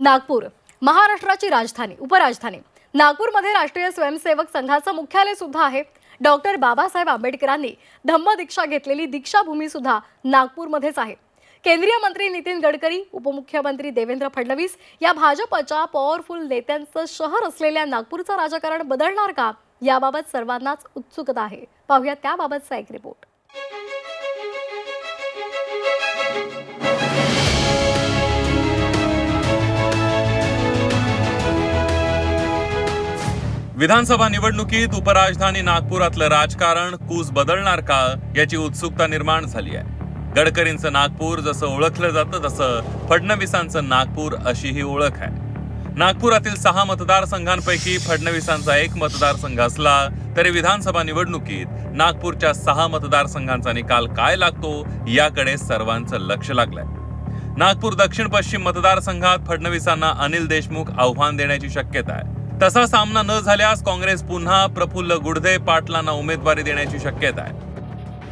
नागपूर महाराष्ट्राची राजधानी उपराजधानी नागपूरमध्ये राष्ट्रीय स्वयंसेवक संघाचं मुख्यालय सुद्धा आहे। डॉक्टर बाबासाहेब आंबेडकरांनी धम्मदीक्षा घेतलेली दीक्षाभूमी सुद्धा नागपूरमध्येच आहे। केंद्रीय मंत्री नितीन गडकरी, उपमुख्यमंत्री देवेंद्र फडणवीस या भाजपच्या पॉवरफुल नेत्यांचं शहर असलेल्या नागपूरचं राजकारण बदलणार का, याबाबत सर्वांनाच उत्सुकता आहे। पाहूया त्याबाबतचा एक रिपोर्ट। विधानसभा निवडणुकीत उपराजधानी नागपुरातलं राजकारण कूस बदलणार का याची उत्सुकता निर्माण झाली आहे। गडकरींचं नागपूर जसं ओळखलं जातं तसं फडणवीसांचं नागपूर अशी ही ओळख आहे। नागपुरातील 6 मतदारसंघांपैकी फडणवीसांचा एक मतदारसंघ असला तरी विधानसभा निवडणुकीत नागपूरच्या 6 मतदारसंघांचा निकाल काय लागतो याकडे सर्वांचं लक्ष लागलंय। नागपूर दक्षिण पश्चिम मतदारसंघात फडणवीसांना अनिल देशमुख आव्हान देण्याची शक्यता आहे। तसा सामना न झाल्यास काँग्रेस पुन्हा प्रफुल्ल गुडधे पाटलांना उमेदवारी देण्याची शक्यता आहे।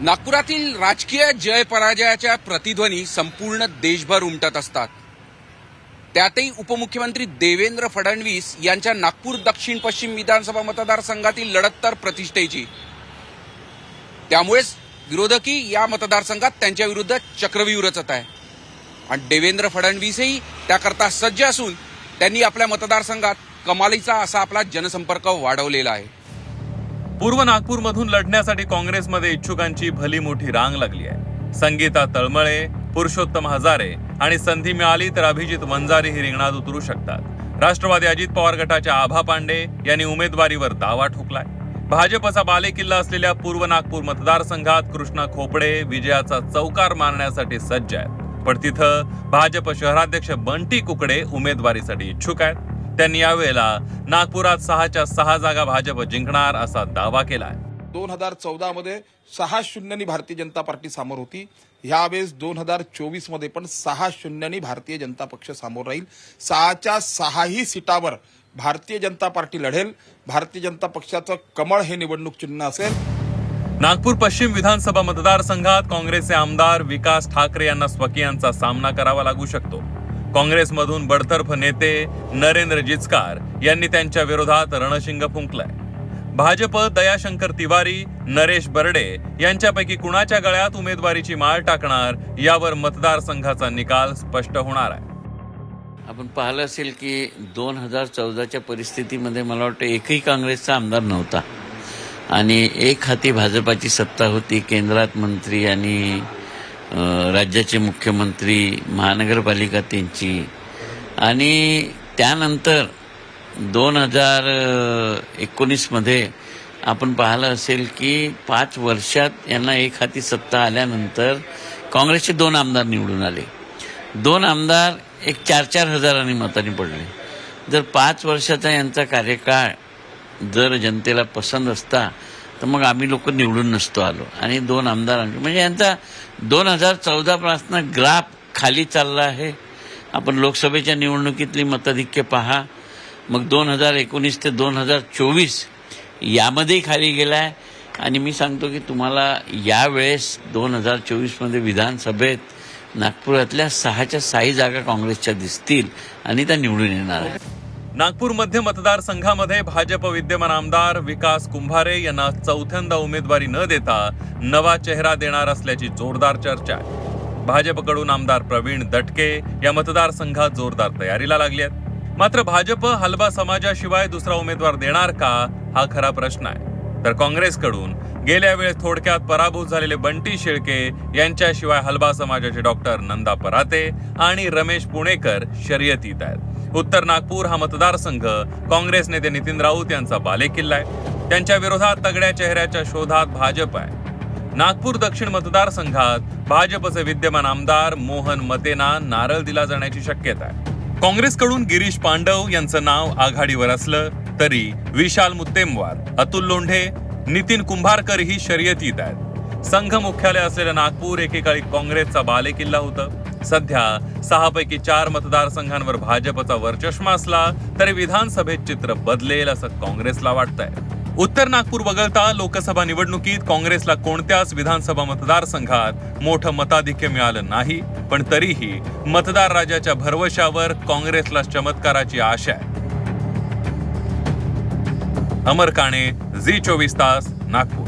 नागपुरातील राजकीय जय पराजयाच्या प्रतिध्वनी संपूर्ण देशभर उमटत असतात। त्यातही उपमुख्यमंत्री देवेंद्र फडणवीस यांच्या नागपूर दक्षिण पश्चिम विधानसभा मतदारसंघातील लढत तर प्रतिष्ठेची। त्यामुळेच विरोधकी या मतदारसंघात त्यांच्या विरुद्ध चक्रव्यूह रचत आहे आणि देवेंद्र फडणवीसही त्याकरता सज्ज असून त्यांनी आपल्या मतदारसंघात कमालीचा असा आपला जनसंपर्क वाढवलेला आहे। पूर्व नागपूरमधून लढण्यासाठी काँग्रेसमध्ये इच्छुकांची भली मोठी रांग लागली आहे। संगीता तळमळे, पुरुषोत्तम हजारे आणि संधी मिळाली तर अभिजित वंजारी ही रिंगणात उतरू शकतात। राष्ट्रवादी अजित पवार गटाच्या आभा पांडे यांनी उमेदवारीवर दावा ठोकलाय। भाजपचा बालेकिल्ला असलेल्या पूर्व नागपूर मतदारसंघात कृष्णा खोपडे विजयाचा चौकार मारण्यासाठी सज्ज आहेत, पण तिथं भाजप शहराध्यक्ष बंटी कुकडे उमेदवारीसाठी इच्छुक आहेत। त्यांनी यावेळेला नागपुरात 6च्या 6 जागा भाजप जिंकणार असा दावा केलाय। 2014 मध्ये 6-0 भारतीय जनता पार्टी समोर होती। यावेळेस 2024 मध्ये पण 6-0 भारतीय जनता पक्ष समोर राहील। 6च्या 6ही सीटावर भारतीय जनता पार्टी लढेल। भारतीय जनता पक्षाचं कमळ हे निवडणूक चिन्ह असेल। नागपूर पश्चिम विधानसभा मतदारसंघात काँग्रेसचे आमदार विकास ठाकरे यांना स्वकीयांचा सामना करावा लागू शकतो। काँग्रेसमधून बडतर्फ नेते नरेंद्र जिचकार यांनी त्यांच्या विरोधात रणशिंग फुंकलाय। भाजप दयाशंकर तिवारी, नरेश बर्डे यांच्यापैकी कुणाच्या गळ्यात उमेदवारीची माळ टाकणार यावर मतदारसंघाचा निकाल स्पष्ट होणार आहे। आपण पाहिलं असेल की 2014च्या परिस्थितीमध्ये मला वाटतं एकही काँग्रेसचा आमदार नव्हता आणि एक हाती भाजपाची सत्ता होती। केंद्रात मंत्री आणि राज्याचे मुख्यमंत्री, महानगरपालिका त्यांची, आणि त्यानंतर 2019 मध्ये आपण पाहिलं असेल की 5 वर्षात यांना एक हाती सत्ता आल्यानंतर काँग्रेसचे 2 आमदार निवडून आले। 2 आमदार एक 4-4 हजारांनी मतांनी पडले। जर 5 वर्षाचा यांचा कार्यकाळ जर जनतेला पसंत असता तर मग आम्ही लोक निवडून नसतो आलो आणि 2 आमदार म्हणजे यांचा 2014 पासून ग्राफ खाली चालला आहे। आपण लोकसभेच्या निवडणुकीतली मताधिक्य पहा, मग 2019 ते 2024 यामध्ये खाली गेलाय आणि मी सांगतो की तुम्हाला यावेळेस 2024 मध्ये विधानसभेत नागपुरातल्या 6च्या 6 जागा काँग्रेसच्या दिसतील आणि त्या निवडून येणार आहेत। नागपूर मध्य मतदारसंघामध्ये भाजप विद्यमान आमदार विकास कुंभारे यांना चौथ्यांदा उमेदवारी न देता नवा चेहरा देणार असल्याची जोरदार चर्चा आहे। भाजपकडून आमदार प्रवीण दटके या मतदारसंघात जोरदार तयारीला लागली आहेत। मात्र भाजप हलबा समाजाशिवाय दुसरा उमेदवार देणार का हा खरा प्रश्न आहे। तर काँग्रेसकडून गेल्या वेळेस थोडक्यात पराभूत झालेले बंटी शेळके यांच्याशिवाय हलबा समाजाचे डॉक्टर नंदा पराते आणि रमेश पुणेकर शर्यतीत आहेत। उत्तर नागपूर हा मतदारसंघ काँग्रेस नेते नितीन राऊत यांचा बालेकिल्ला आहे। त्यांच्या विरोधात तगड्या चेहऱ्याच्या शोधात भाजप आहे। नागपूर दक्षिण मतदारसंघात भाजपचे विद्यमान आमदार मोहन मतेंना नारळ दिला जाण्याची शक्यता आहे। काँग्रेसकडून गिरीश पांडव यांचं नाव आघाडीवर असलं तरी विशाल मुत्तेमवार, अतुल लोंढे, नितीन कुंभारकर ही शर्यतीत आहेत। संघ मुख्यालय असलेलं नागपूर एकेकाळी काँग्रेसचा बालेकिल्ला होतं। सध्या 6 पैकी 4 मतदारसंघांवर भाजपचा वरचष्मा असला तरी विधानसभेत चित्र बदलेल असं काँग्रेसला वाटतंय। उत्तर नागपूर वगळता लोकसभा निवडणुकीत काँग्रेसला कोणत्याच विधानसभा मतदारसंघात मोठं मताधिक्य मिळालं नाही, पण तरीही मतदार राजाच्या भरवशावर काँग्रेसला चमत्काराची आशा आहे. अमर काणे, झी 24 तास, नागपूर.